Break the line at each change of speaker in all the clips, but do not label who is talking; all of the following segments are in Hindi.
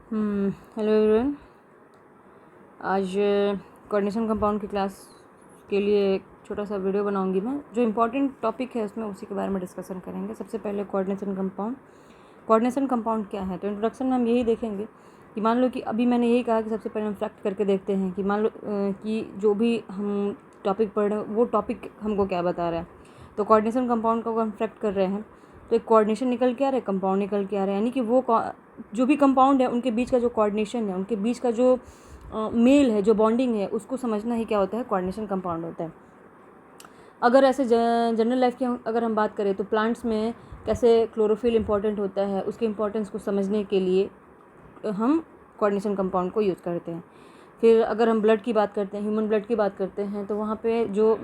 Hello everyone. आज कोऑर्डिनेशन कंपाउंड की क्लास के लिए एक छोटा सा वीडियो बनाऊंगी मैं। जो इम्पोर्टेंट टॉपिक है उसमें उसी के बारे में डिस्कशन करेंगे। सबसे पहले कोऑर्डिनेशन कंपाउंड क्या है। तो इंट्रोडक्शन में हम यही देखेंगे कि मान लो कि अभी मैंने यही कहा कि सबसे पहले हम फैक्ट करके देखते हैं कि मान लो कि जो भी हम टॉपिक पढ़ रहे हैं वो टॉपिक हमको क्या बता रहा है। तो कोऑर्डिनेशन कंपाउंड का हम फैक्ट कर रहे हैं तो एक कोऑर्डिनेशन निकल के आ रहा है, कंपाउंड निकल के आ रहा है। यानी कि वो जो भी कंपाउंड है उनके बीच का जो कोऑर्डिनेशन है, उनके बीच का जो मेल है, जो बॉन्डिंग है, उसको समझना ही क्या होता है, कोऑर्डिनेशन कंपाउंड होता है। अगर ऐसे जनरल लाइफ की अगर हम बात करें तो प्लांट्स में कैसे क्लोरोफिल इंपॉर्टेंट होता है, उसके इंपॉर्टेंस को समझने के लिए हम कोऑर्डिनेशन कंपाउंड को यूज़ करते हैं। फिर अगर हम ब्लड की बात करते हैं, ह्यूमन ब्लड की बात करते हैं, तो वहाँ पे जो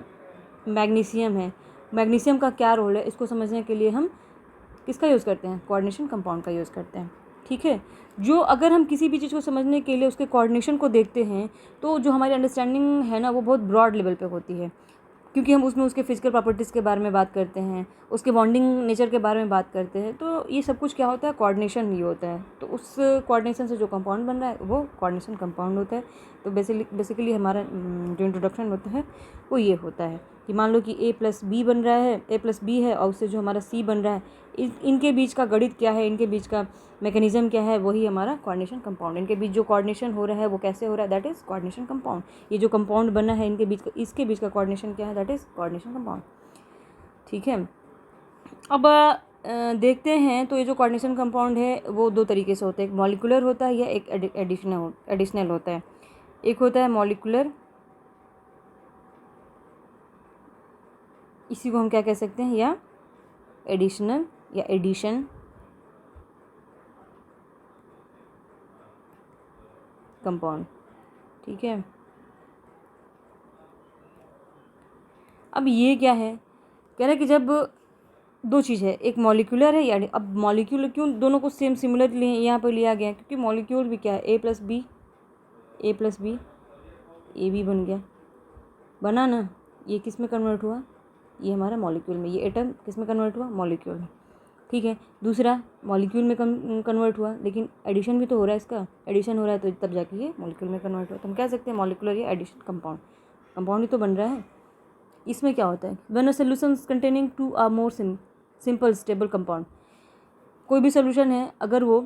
मैग्नीशियम है, मैग्नीशियम का क्या रोल है, इसको समझने के लिए हम किसका यूज़ करते हैं, कोऑर्डिनेशन कंपाउंड का यूज़ करते हैं। ठीक है। जो अगर हम किसी भी चीज़ को समझने के लिए उसके कोऑर्डिनेशन को देखते हैं तो जो हमारी अंडरस्टैंडिंग है ना वो बहुत ब्रॉड लेवल पे होती है, क्योंकि हम उसमें उसके फिजिकल प्रॉपर्टीज़ के बारे में बात करते हैं, उसके बॉन्डिंग नेचर के बारे में बात करते हैं। तो ये सब कुछ क्या होता है, कोऑर्डिनेशन ही होता है। तो उस कोऑर्डिनेशन से जो कंपाउंड बन रहा है वो कोऑर्डिनेशन कंपाउंड होता है। तो बेसिकली हमारा जो इंट्रोडक्शन होता है वो ये होता है कि मान लो कि A+B बन रहा है, A+B है और उससे जो हमारा C बन रहा है, इनके बीच का गणित क्या है, इनके बीच का मैकेनिज्म क्या है, वही हमारा कोऑर्डिनेशन कंपाउंड। इनके बीच जो कोऑर्डिनेशन हो रहा है वो कैसे हो रहा है, दैट इज़ कोऑर्डिनेशन कंपाउंड। ये जो कंपाउंड बना है इनके बीच का, इसके बीच का कोऑर्डिनेशन क्या है, दैट इज़ कोऑर्डिनेशन कंपाउंड। ठीक है। अब देखते हैं तो ये जो कोऑर्डिनेशन कंपाउंड है वो दो तरीके से होते हैं, एक मॉलिक्यूलर होता है या एक एडिशनल होता है। एक होता है मॉलिक्यूलर, इसी को हम क्या कह सकते हैं, या एडिशनल या एडिशन कंपाउंड। ठीक है। अब ये क्या है, कह रहा है कि जब दो चीज़ है, एक मॉलिक्यूलर है, यानी अब मॉलिक्यूलर क्यों दोनों को सेम सिमिलर यहाँ पर लिया गया है, क्योंकि मॉलिक्यूल भी क्या है, A+B, A+B, AB बन गया, बना ना। ये किस में कन्वर्ट हुआ, ये हमारा मॉलिक्यूल में, ये एटम किस में कन्वर्ट हुआ, मॉलिक्यूल में। ठीक है। दूसरा मॉलिक्यूल में कन्वर्ट हुआ, लेकिन एडिशन भी तो हो रहा है, इसका एडिशन हो रहा है तो तब जाके ये मॉलिक्यूल में कन्वर्ट हुआ। तो हम कह सकते हैं मॉलिक्यूलर या एडिशन कंपाउंड, कंपाउंड ही तो बन रहा है। इसमें क्या होता है, when a solution containing two or more simple stable compound, कोई भी सॉल्यूशन है अगर वो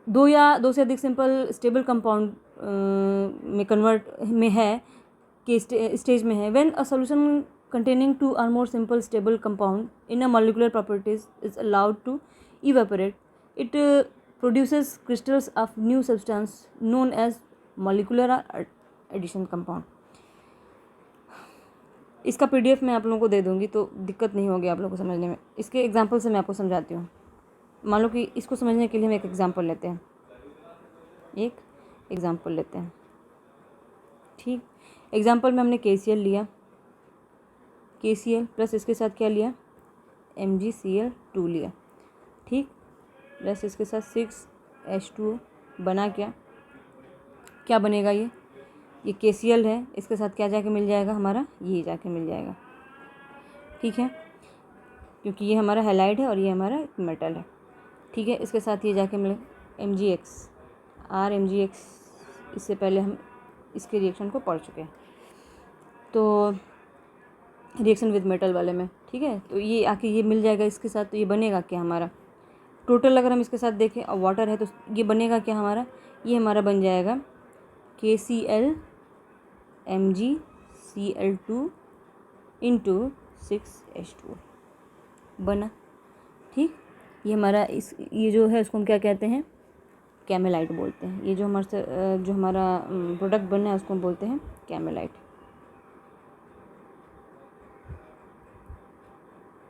दो या दो से अधिक सिंपल स्टेबल कंपाउंड में कन्वर्ट में है कि स्टेज में है, when a solution containing two or more simple stable compound in a molecular properties is allowed to evaporate, it produces crystals of new substance known as molecular or addition compound। इसका PDF मैं आप लोगों को दे दूँगी तो दिक्कत नहीं होगी आप लोगों को समझने में। इसके एग्जांपल से मैं आपको समझाती हूँ। मान लो कि इसको समझने के लिए हम एक एग्जांपल लेते हैं, एक एग्जांपल लेते हैं। ठीक। एग्जांपल में हमने KCl लिया, KCl प्लस इसके साथ क्या लिया, MgCl2 लिया। ठीक। प्लस इसके साथ 6H2O बना, क्या क्या बनेगा, ये KCl है, इसके साथ क्या जाके मिल जाएगा हमारा, ये जाके मिल जाएगा। ठीक है, क्योंकि ये हमारा हैलाइड है और ये हमारा मेटल है। ठीक है। इसके साथ ये जाके मिले MgX, RMgX, इससे पहले हम इसके रिएक्शन को पढ़ चुके हैं, तो रिएक्शन विद मेटल वाले में। ठीक है। तो ये आके ये मिल जाएगा इसके साथ, तो ये बनेगा क्या हमारा, टोटल अगर हम इसके साथ देखें और वाटर है तो ये बनेगा क्या हमारा, ये हमारा बन जाएगा KCl MgCl2 इंटू 6H2O बना। ठीक। ये हमारा ये जो है उसको हम क्या कहते हैं, कैमेलाइट बोलते हैं। ये जो हमारा प्रोडक्ट बनना है उसको हम बोलते हैं कैमेलाइट।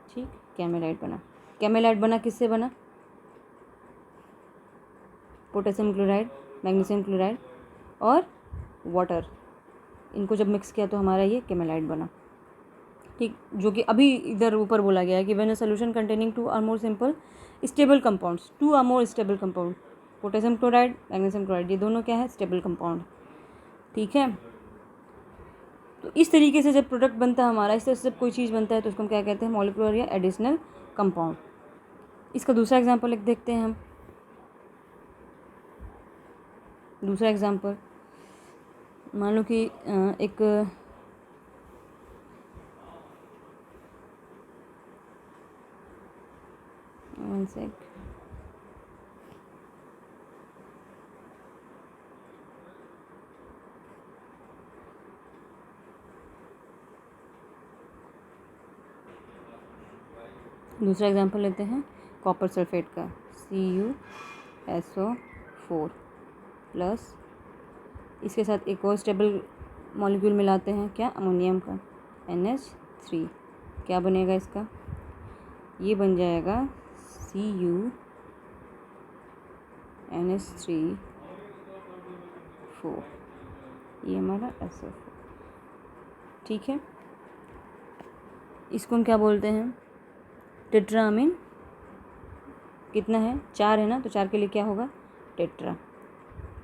ठीक। कैमेलाइट बना किससे बना, पोटेशियम क्लोराइड, मैग्नीशियम क्लोराइड और वाटर, इनको जब मिक्स किया तो हमारा ये कैमेलाइट बना। ठीक। जो कि अभी इधर ऊपर बोला गया है कि when a solution containing two or more simple stable compounds, two or more stable compound, potassium chloride, magnesium chloride, ये दोनों क्या है, स्टेबल कंपाउंड। ठीक है। तो इस तरीके से जब प्रोडक्ट बनता है हमारा, इस तरह से जब कोई चीज़ बनता है तो उसको हम क्या कहते हैं, मॉलिक्यूलर या एडिशनल कंपाउंड। इसका दूसरा एग्जांपल एक देखते हैं हम। दूसरा एग्जांपल, मान लो कि एक वन सेक, दूसरा एग्जांपल लेते हैं कॉपर सल्फेट का, CuSO4 प्लस इसके साथ एक और स्टेबल मॉलिक्यूल मिलाते हैं, क्या, अमोनियम का, NH3। क्या बनेगा इसका, ये बन जाएगा CuNH3 4, ये हमारा SO4। ठीक है, इसको हम क्या बोलते हैं, टेट्रामीन। कितना है, 4 है ना, तो 4 के लिए क्या होगा,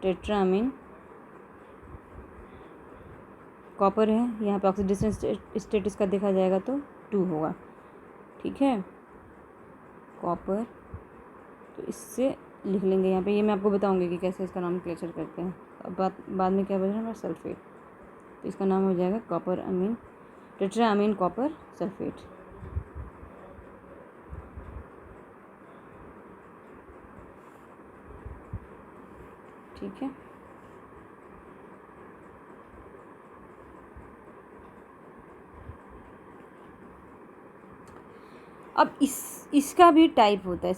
टेट्रामीन। कॉपर है, यहाँ पे ऑक्सीडेशन स्टेटस का देखा जाएगा तो 2 होगा। ठीक है, कॉपर, तो इससे लिख लेंगे यहाँ पे, ये मैं आपको बताऊंगी कि कैसे इसका नाम क्लेचर करते हैं। अब बाद में क्या बच रहा है हमारा, सल्फेट, तो इसका नाम हो जाएगा कॉपर अमीन, टेट्रामीन कॉपर सल्फेट। ठीक है, अब इसका भी टाइप होता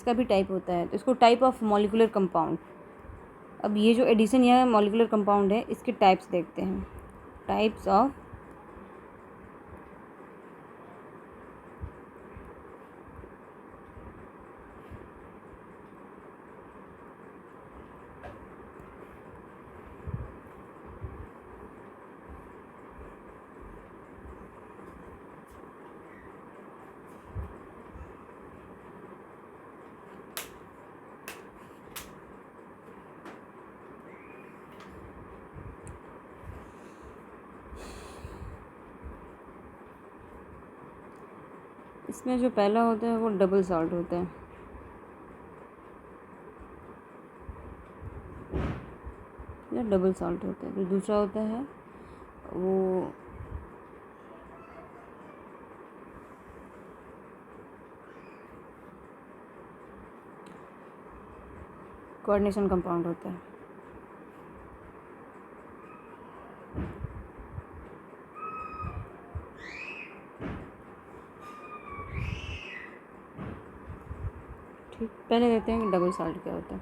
है, तो इसको टाइप ऑफ मॉलिकुलर कंपाउंड। अब ये जो एडिशन या मॉलिकुलर कंपाउंड है, इसके टाइप्स देखते हैं, टाइप्स ऑफ इसमें जो पहला होता है वो डबल सॉल्ट होता है, या डबल सॉल्ट होता है। जो दूसरा होता है वो कोऑर्डिनेशन कंपाउंड होता है। ठीक, पहले देखते हैं कि डबल सॉल्ट क्या होता है।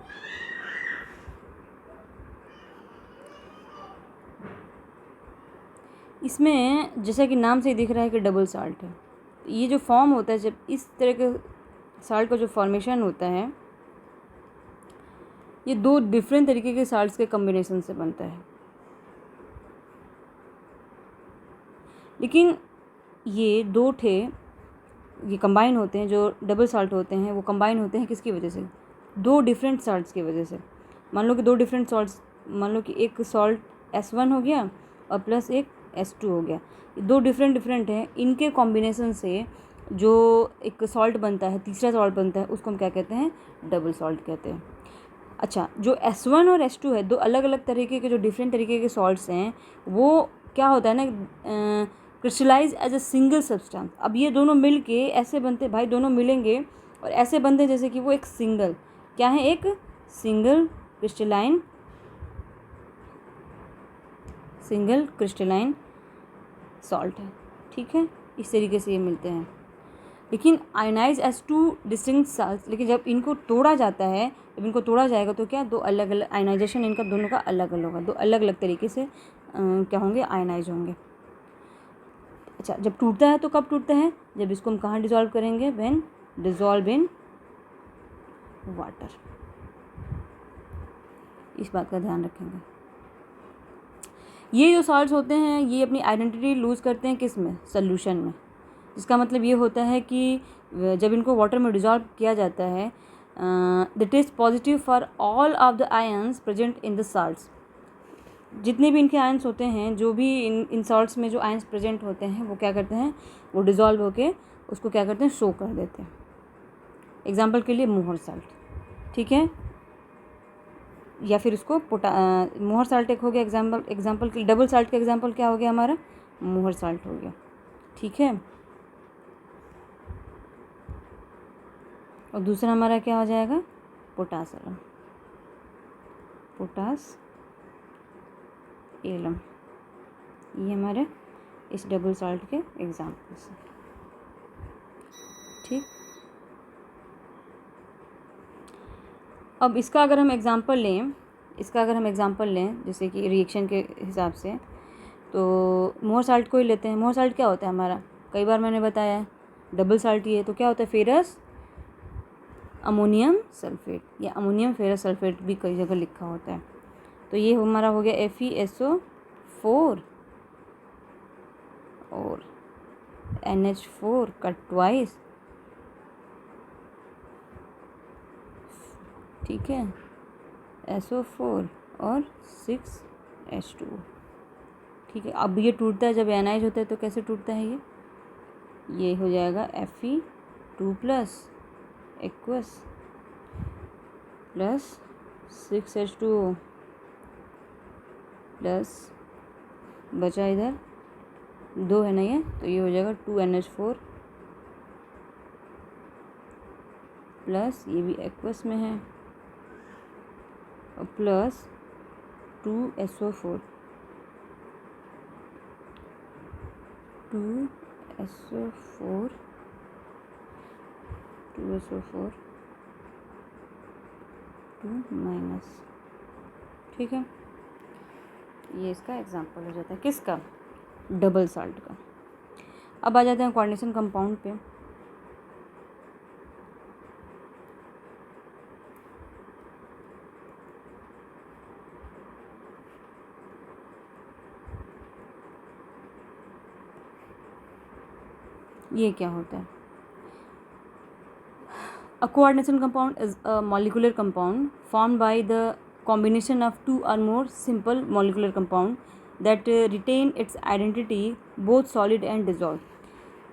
इसमें जैसा कि नाम से ही दिख रहा है कि डबल सॉल्ट है, ये जो फॉर्म होता है, जब इस तरह के सॉल्ट का जो फॉर्मेशन होता है, ये 2 डिफरेंट तरीके के सॉल्ट्स के कॉम्बिनेशन से बनता है। लेकिन ये 2 ठे ये कंबाइन होते हैं, जो डबल सॉल्ट होते हैं वो कंबाइन होते हैं किसकी वजह से, 2 डिफरेंट सॉल्ट्स की वजह से। मान लो कि 2 डिफरेंट सॉल्ट्स, मान लो कि एक सॉल्ट S1 हो गया और प्लस एक S2 हो गया, 2 डिफरेंट हैं, इनके कॉम्बिनेशन से जो एक सॉल्ट बनता है, तीसरा सॉल्ट बनता है, उसको हम क्या कहते हैं, डबल सॉल्ट कहते हैं। अच्छा, जो S1 और S2 है, 2 अलग अलग तरीके के, जो डिफरेंट तरीके के सॉल्ट्स हैं, वो क्या होता है ना, crystallise as a single substance. अब ये दोनों मिल के ऐसे बनते, भाई दोनों मिलेंगे और ऐसे बनते जैसे कि वो एक सिंगल, क्या है, एक सिंगल क्रिस्टलाइन सॉल्ट है। ठीक है, इस तरीके से ये मिलते हैं। लेकिन आयनाइज एज 2 डिस्टिंक्ट सॉल्ट्स, लेकिन जब इनको तोड़ा जाता है, जब इनको तोड़ा जाएगा तो क्या, 2 अलग अलग आयनाइजेशन इनका दोनों का अलग अलग होगा, 2 अलग अलग तरीके से क्या होंगे, आयनाइज होंगे। अच्छा, जब टूटता है तो कब टूटता है, जब इसको हम कहाँ डिज़ोल्व करेंगे, व्हेन डिज़ोल्व इन वाटर। इस बात का ध्यान रखेंगे। ये जो सॉल्ट्स होते हैं, ये अपनी आइडेंटिटी लूज़ करते हैं किस में, सॉल्यूशन में। जिसका मतलब ये होता है कि जब इनको वाटर में डिज़ोल्व किया जाता है, the test positive for all of the ions present in the salts. जितने भी इनके आयंस होते हैं, जो भी इन सॉल्ट्स में जो आयंस प्रेजेंट होते हैं, वो क्या करते हैं, वो डिज़ोल्व होके उसको क्या करते हैं, शो कर देते हैं। एग्जाम्पल के लिए मोहर सॉल्ट। ठीक है, या फिर उसको मोहर साल्ट एक हो गया एग्जाम्पल के। डबल साल्ट का एग्जाम्पल क्या हो गया हमारा, मोहर साल्ट हो गया। ठीक है, और दूसरा हमारा क्या हो जाएगा, पोटास एलम। ये हमारे इस डबल साल्ट के एग्जाम्पल्स हैं। ठीक, अब इसका अगर हम एग्ज़ाम्पल लें जैसे कि रिएक्शन के हिसाब से, तो मोहर साल्ट को ही लेते हैं। मोहर साल्ट क्या होता है हमारा, कई बार मैंने बताया है, डबल साल्ट ही है। तो क्या होता है, फेरस अमोनियम सल्फेट या अमोनियम फेरस सल्फेट भी कई जगह लिखा होता है। तो ये हमारा हो गया FeSO4 और NH4 का ट्वाइस। ठीक है, SO4 और 6H2। ठीक है, अब ये टूटता है जब एनाइज होता है तो कैसे टूटता है, ये हो जाएगा Fe2 plus aqueous plus 6H2O plus बचा इधर 2 है ना ये, तो ये हो जाएगा 2NH4 प्लस ये भी एक्वस में है और प्लस 2SO4 2 माइनस। ठीक है, ये इसका एग्जाम्पल हो जाता है, किसका, डबल साल्ट का। अब आ जाते हैं कोऑर्डिनेशन कंपाउंड पे। ये क्या होता है, a coordination compound is a molecular compound formed by the combination of two or more simple molecular compound that retain its identity both solid and dissolved।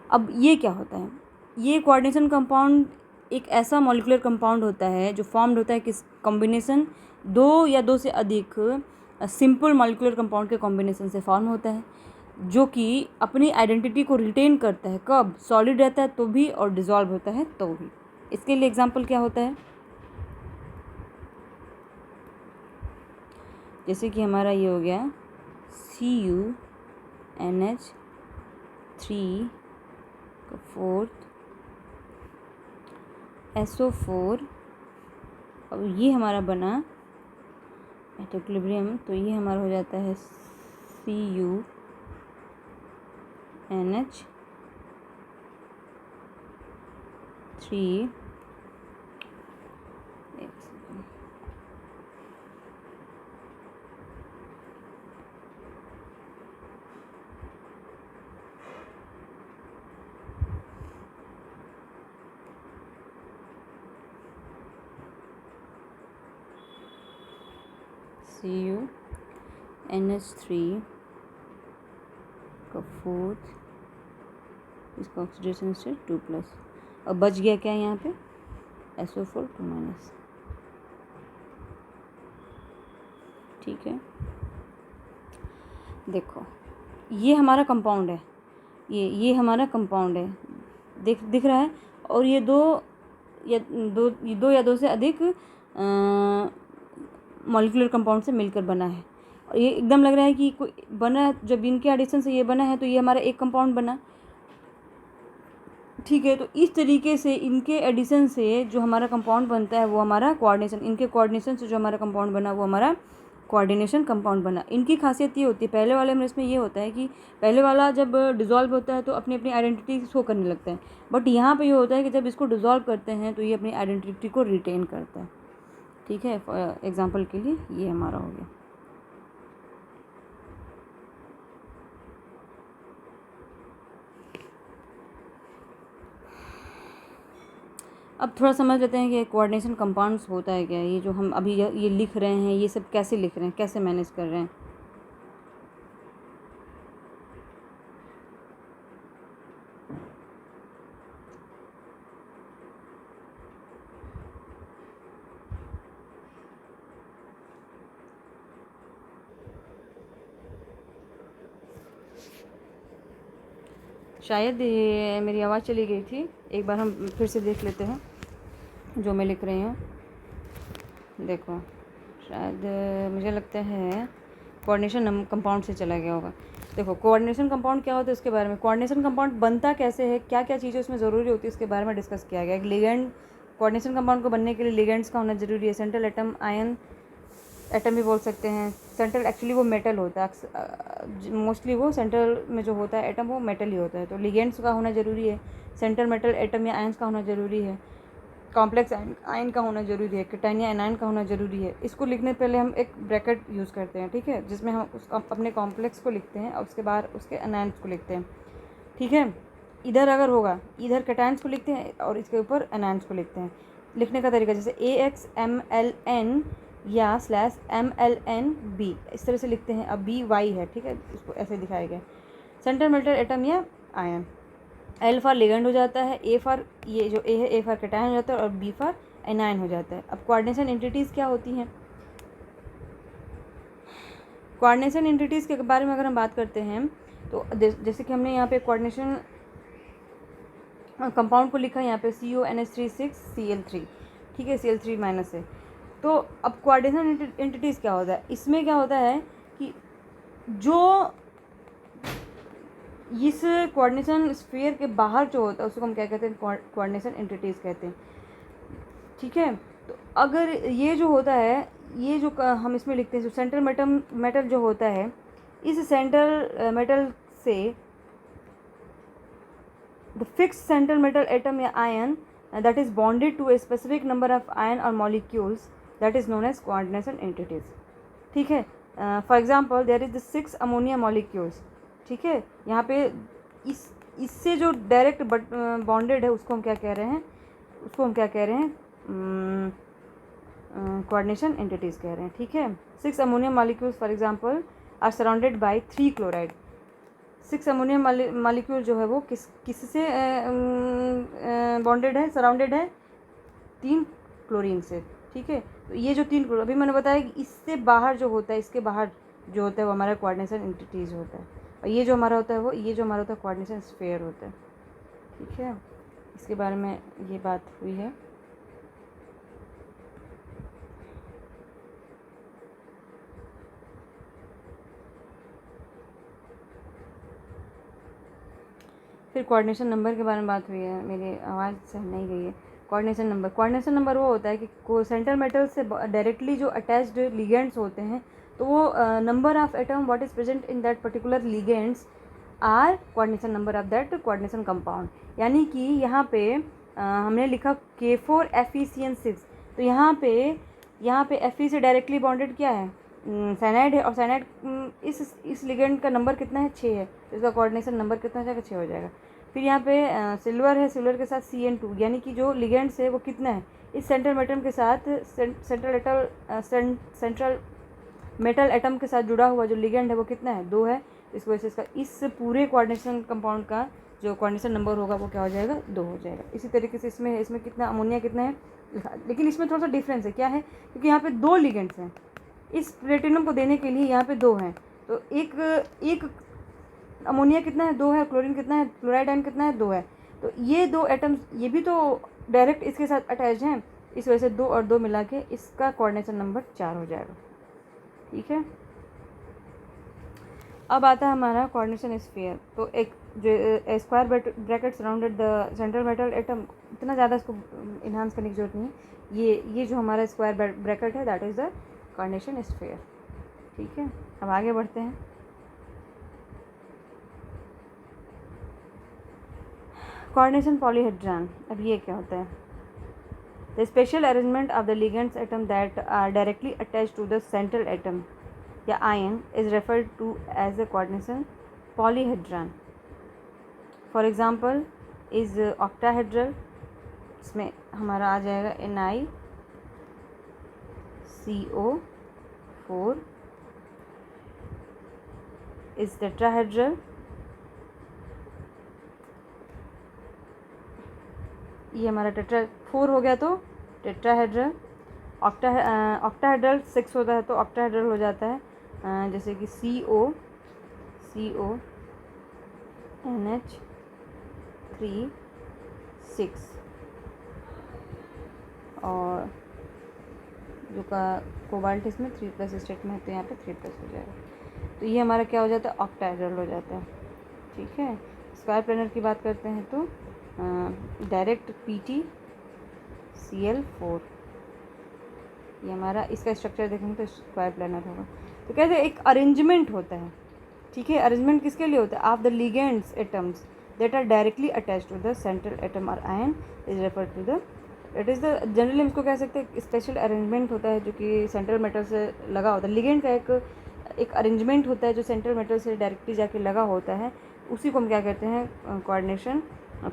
अब ये क्या होता है, ये कोऑर्डिनेशन कंपाउंड एक ऐसा मॉलिकुलर कंपाउंड होता है जो फॉर्म्ड होता है किस कॉम्बिनेशन, दो या दो से अधिक सिंपल मॉलिकुलर कंपाउंड के कॉम्बिनेशन से फॉर्म होता है, जो कि अपनी आइडेंटिटी को रिटेन करता है, कब, सॉलिड रहता है तो भी और डिसॉल्व होता है तो भी। इसके लिए एग्जांपल क्या होता है, जैसे कि हमारा ये हो गया CuNH3 का 4th SO4। अब ये हमारा बना एट इक्विलिब्रियम, तो ये हमारा हो जाता है CuNH3 CuNH3 का 4th, इसका ऑक्सीडेशन स्टेट 2+। अब बच गया क्या यहाँ पे, SO4 2-। ठीक है, देखो ये हमारा कंपाउंड है, ये हमारा कंपाउंड है, दिख रहा है, और ये दो या दो से अधिक मॉलिक्यूलर कंपाउंड से मिलकर बना है। और ये एकदम लग रहा है कि कोई बना, जब इनके एडिशन से ये बना है तो ये हमारा एक कंपाउंड बना। ठीक है, तो इस तरीके से इनके एडिशन से जो हमारा कंपाउंड बनता है वो हमारा कोऑर्डिनेशन, इनके कोऑर्डिनेशन से जो हमारा कंपाउंड बना वो हमारा कोऑर्डिनेशन कंपाउंड बना। इनकी खासियत ये होती है, पहले वाले में इसमें ये होता है कि पहले वाला जब डिज़ोल्व होता है तो अपनी अपनी आइडेंटिटी शो करने लगता है, बट यहाँ पे ये होता है कि जब इसको डिज़ोल्व करते हैं तो ये अपनी आइडेंटिटी को रिटेन करता है। ठीक है, फॉर एग्जांपल के लिए ये हमारा हो गया। अब थोड़ा समझ लेते हैं कि कोऑर्डिनेशन कंपाउंड्स होता है क्या, ये जो हम अभी ये लिख रहे हैं, ये सब कैसे लिख रहे हैं, कैसे मैनेज कर रहे हैं। शायद ये मेरी आवाज़ चली गई थी, एक बार हम फिर से देख लेते हैं जो मैं लिख रही हूँ। देखो शायद मुझे लगता है कोऑर्डिनेशन कंपाउंड से चला गया होगा। देखो कोऑर्डिनेशन कंपाउंड क्या होता है उसके बारे में, कोऑर्डिनेशन कंपाउंड बनता कैसे है, क्या क्या चीज़ें उसमें ज़रूरी होती है उसके बारे में डिस्कस किया गया। एक लिगेंड, कोऑर्डिनेशन कंपाउंड को बनने के लिए लिगेंड्स का होना ज़रूरी है। सेंट्रल एटम, आयन एटम भी बोल सकते हैं। सेंट्रल एक्चुअली वो मेटल होता है, मोस्टली वो सेंट्रल में जो होता है एटम वो मेटल ही होता है, तो लिगेंड्स का होना ज़रूरी है। सेंट्रल मेटल एटम या आयन्स का होना ज़रूरी है। कॉम्प्लेक्स आयन का होना ज़रूरी है। कैटायन या एनायन का होना ज़रूरी है। इसको लिखने से पहले हम एक ब्रैकेट यूज़ करते हैं, ठीक है, जिसमें हम अपने कॉम्प्लेक्स को लिखते हैं और उसके बाद उसके एनायन्स को लिखते हैं, ठीक है। इधर अगर होगा, इधर कैटायन्स को लिखते हैं और इसके ऊपर एनायन्स को लिखते हैं। लिखने का तरीका जैसे AXMLN या /MLNB इस तरह से लिखते हैं। अब BY है, ठीक है, इसको ऐसे दिखाया गया। सेंट्रल मेटल एटम या आयन, L फॉर लिगेंड हो जाता है, A फॉर ये जो A है A फॉर कैटायन हो जाता है और B फॉर एनायन हो जाता है। अब कोऑर्डिनेशन एंटिटीज़ क्या होती हैं? कोऑर्डिनेशन एंटिटीज़ के बारे में अगर हम बात करते हैं तो जैसे कि हमने यहाँ पे कोऑर्डिनेशन कंपाउंड को लिखा है यहाँ पे CONH3 6Cl3, ठीक है, Cl3 माइनस है। तो अब कोऑर्डिनेशन एंटिटीज़ क्या होता है, इसमें क्या होता है कि जो इस कोऑर्डिनेशन स्फीयर के बाहर जो होता है उसको हम क्या कहते हैं, कोऑर्डिनेशन एंटिटीज़ कहते हैं, ठीक है। तो अगर ये जो होता है, ये जो हम इसमें लिखते हैं जो सेंट्रल मेटल जो होता है, इस सेंट्रल मेटल से the fix central metal atom या ion that is bonded to a specific number of ion or molecules that is known as coordination entities, ठीक है। For example there is the 6 ammonia molecules, ठीक है। यहाँ पे इससे जो डायरेक्ट बॉन्डेड है उसको हम क्या कह रहे हैं, कोऑर्डिनेशन एंटिटीज़ कह रहे हैं, ठीक है। 6 ammonia molecules for example are surrounded by 3 chloride. 6 ammonium molecule जो है वो किससे बॉन्डेड है, सराउंडेड है 3 क्लोरीन से, ठीक है। तो ये जो 3 क्लोरीन अभी मैंने बताया कि इससे बाहर जो होता है, इसके बाहर जो होता है वो हमारा कोऑर्डिनेशन एंटिटीज़ होता है, और ये जो हमारा होता है वो कोऑर्डिनेशन स्फीयर होता है, ठीक है। इसके बारे में ये बात हुई है। फिर कोऑर्डिनेशन नंबर के बारे में बात हुई है, मेरी आवाज़ सह नहीं गई है। कोऑर्डिनेशन नंबर वो होता है कि सेंट्रल मेटल से डायरेक्टली जो अटैच्ड लिगेंड्स होते हैं तो वो number of atom what is present in that particular ligands are coordination number of that coordination compound. यानी कि यहाँ पे हमने लिखा K4FeCN6, तो यहाँ पे Fe से डायरेक्टली बॉन्डेड क्या है, साइनाइड है, और साइनाइड इस लिगेंड का नंबर कितना है, 6 है, तो इसका कोऑर्डिनेशन नंबर कितना हो जाएगा, 6 हो जाएगा। फिर यहाँ पे सिल्वर है, सिल्वर के साथ CN2, यानी कि जो लिगेंड्स है वो कितना है, इस सेंट्रल मेटल के साथ सेंट्रल मेटल एटम के साथ जुड़ा हुआ जो लिगेंड है वो कितना है, 2 है। इस वजह से इसका इस पूरे कोऑर्डिनेशन कंपाउंड का जो कोऑर्डिनेशन नंबर होगा वो क्या हो जाएगा, 2 हो जाएगा। इसी तरीके से इसमें कितना अमोनिया कितना है, लेकिन इसमें थोड़ा सा डिफरेंस है, क्या है, क्योंकि यहाँ पे 2 लिगेंड्स हैं, इस प्लेटिनम को देने के लिए यहाँ पे 2 हैं, तो एक अमोनिया कितना है, 2 है, क्लोरीन कितना है, क्लोराइड आयन कितना है, 2 है। तो ये 2 एटम्स ये भी तो डायरेक्ट इसके साथ अटैच हैं, इस वजह से 2 और 2 मिला के इसका कोऑर्डिनेशन नंबर 4 हो जाएगा, ठीक है। अब आता है हमारा कोऑर्डिनेशन स्फीयर। तो एक जो square bracket surrounded the central metal atom, इतना ज़्यादा इसको इन्हांस करने की जरूरत नहीं है। ये जो हमारा स्क्वायर ब्रैकेट है that is the coordination sphere, ठीक है। अब आगे बढ़ते हैं। कोऑर्डिनेशन पॉलीहेड्रॉन, अब ये क्या होता है, the special arrangement of the ligands atom that are directly attached to the central atom या ion is referred to as a coordination polyhedron. For example is octahedral, इसमें हमारा आ जाएगा NiCO4, इज टेट्राहेड्रल, ये हमारा 4 हो गया तो टेट्राहेड्रल। ऑक्टाहेड्रल 6 होता है तो ऑक्टाहेड्रल हो जाता है, जैसे कि CO NH 3 6 और जो का कोबाल्ट इसमें 3+ स्टेट में है तो यहाँ पे 3+ हो जाएगा। तो ये हमारा क्या हो जाता है, ऑक्टाहेड्रल हो जाता है। ठीक है, स्क्वायर प्लेनर की बात करते हैं तो डायरेक्ट PtCl4, ये हमारा इसका स्ट्रक्चर देखेंगे तो स्क्वायर प्लेनर होगा। तो कहते हैं एक अरेंजमेंट होता है। ठीक है, अरेंजमेंट किसके लिए होता है, of the ligands atoms that are directly attached to the central atom और ion is refer to the, it is the generally हम इसको कह सकते हैं स्पेशल अरेंजमेंट होता है जो कि सेंट्रल मेटल से लगा होता है। लिगेंड का एक अरेंजमेंट होता है जो सेंट्रल मेटल से डायरेक्टली जाके लगा होता है, उसी को हम क्या कहते हैं, कोऑर्डिनेशन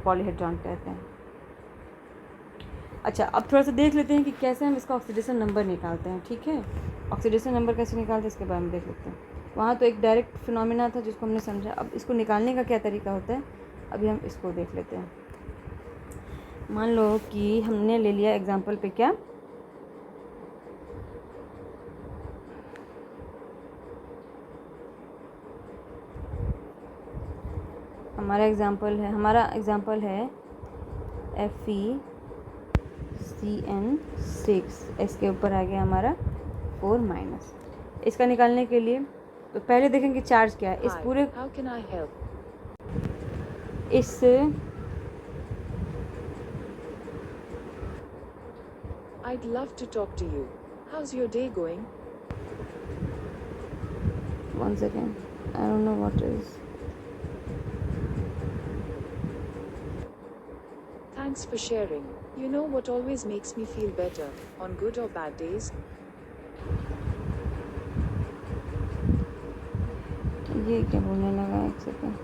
पॉलीहेड्रॉन कहते हैं। अच्छा, अब थोड़ा सा देख लेते हैं कि कैसे हम इसका ऑक्सीडेशन नंबर निकालते हैं। ठीक है, ऑक्सीडेशन नंबर कैसे निकालते हैं इसके बारे में देख लेते हैं। वहाँ तो एक डायरेक्ट फिनोमिना था जिसको हमने समझा, अब इसको निकालने का क्या तरीका होता है अभी हम इसको देख लेते हैं। मान लो कि हमने ले लिया एग्जाम्पल पे क्या, हमारा एग्जाम्पल है FeCN6, इसके ऊपर आ गया हमारा 4-। इसका निकालने के लिए तो पहले देखेंगे चार्ज क्या है इस पूरे, इस
I'd love to talk to you. How's your day going?
One second, I don't know what is.
Thanks for sharing. You know what always makes me feel better, on good or bad days?
ये क्या बोलने लगा, एक सेकेंड।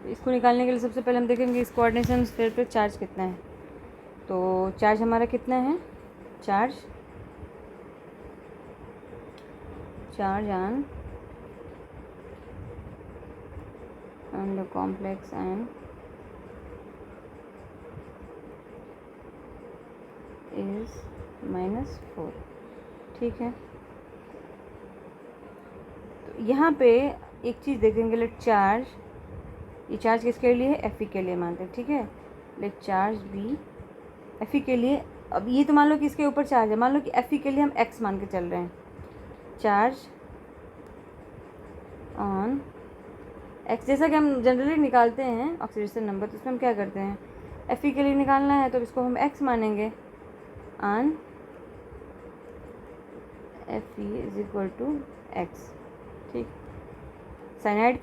इसको निकालने के लिए सबसे पहले हम देखेंगे इस कोऑर्डिनेशन स्फीयर पे चार्ज कितना है। तो चार्ज हमारा कितना है, charge on the complex ion is -4। ठीक है, तो यहाँ पे एक चीज़ देखेंगे, लेट चार्ज, ये चार्ज किसके लिए है, Fe के लिए मानते हैं। ठीक है, लेट चार्ज बी Fe के लिए, अब ये तो मान लो कि इसके ऊपर चार्ज है, मान लो कि Fe के लिए हम x मान के चल रहे हैं, चार्ज ऑन x, जैसा कि हम जनरली निकालते हैं ऑक्सीडेशन नंबर, तो इसमें हम क्या करते हैं, Fe के लिए निकालना है तो इसको हम x मानेंगे, on Fe is equal to x। ठीक, साइनाइड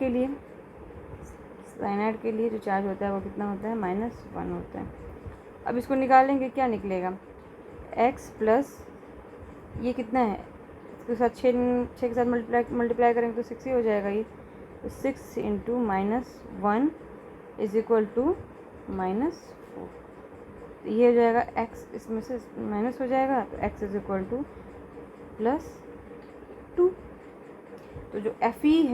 के लिए जो चार्ज होता है वो कितना होता है, -1 होता है। अब इसको निकालेंगे, क्या निकलेगा, x प्लस ये कितना है, इसके साथ 6 के साथ मल्टीप्लाई करेंगे तो 6 ही हो जाएगा ये, तो 6 × -1 इज इक्वल टू -4। तो ये हो जाएगा x, इसमें से माइनस हो जाएगा तो x इज इक्वल टू +2। तो जो Fe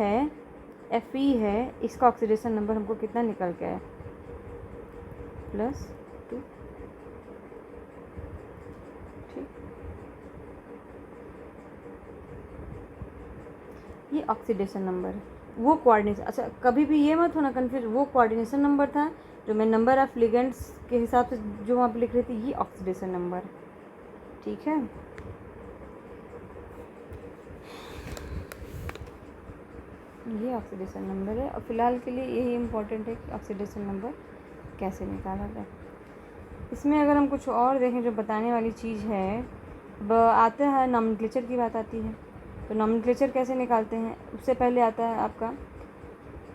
है इसका ऑक्सीडेशन नंबर हमको कितना निकल के आया, +2। ठीक, ये ऑक्सीडेशन नंबर है, वो कोऑर्डिनेशन। अच्छा, कभी भी ये मत होना कन्फ्यूज, वो कोऑर्डिनेशन नंबर था जो मैं नंबर ऑफ लिगेंड्स के हिसाब से जो वहाँ पे लिख रही थी, ये ऑक्सीडेशन नंबर। ठीक है, ये ऑक्सीडेशन नंबर है, और फिलहाल के लिए यही इम्पोर्टेंट है कि ऑक्सीडेशन नंबर कैसे निकाला जाए। इसमें अगर हम कुछ और देखें जो बताने वाली चीज़ है, अब आता है नॉमेनक्लेचर की बात आती है। तो नॉमेनक्लेचर कैसे निकालते हैं, उससे पहले आता है आपका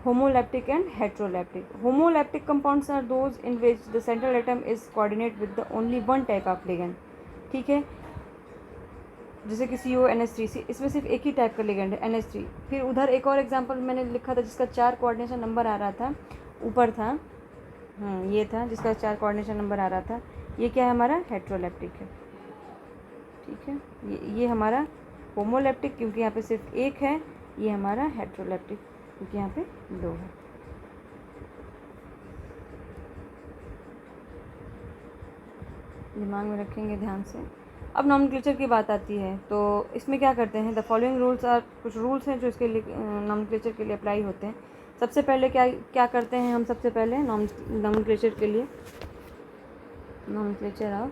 homoleptic and heteroleptic. Homoleptic compounds are those in which the central atom is coordinate with the only one type of ligand. ठीक है, जैसे कि CONH3, इसमें सिर्फ एक ही टाइप का लिगेंड है NH3। फिर उधर एक और एग्जांपल मैंने लिखा था जिसका 4 कोऑर्डिनेशन नंबर आ रहा था, ऊपर था, ये था जिसका 4 कोऑर्डिनेशन नंबर आ रहा था, ये क्या है हमारा, हेट्रोलैप्टिक है। ठीक है, ये हमारा होमोलैप्टिक क्योंकि यहाँ पे सिर्फ एक है, ये हमारा हेट्रोलैप्टिक क्योंकि यहाँ पे 2 है। दिमाग में रखेंगे ध्यान से। अब नॉमेनक्लेचर की बात आती है तो इसमें क्या करते हैं, द फॉलोइंग रूल्स आर, कुछ रूल्स हैं जो इसके लिए नॉमेनक्लेचर के लिए अप्लाई होते हैं। सबसे पहले क्या क्या करते हैं हम? सबसे पहले नॉमेनक्लेचर के लिए नॉमेनक्लेचर ऑफ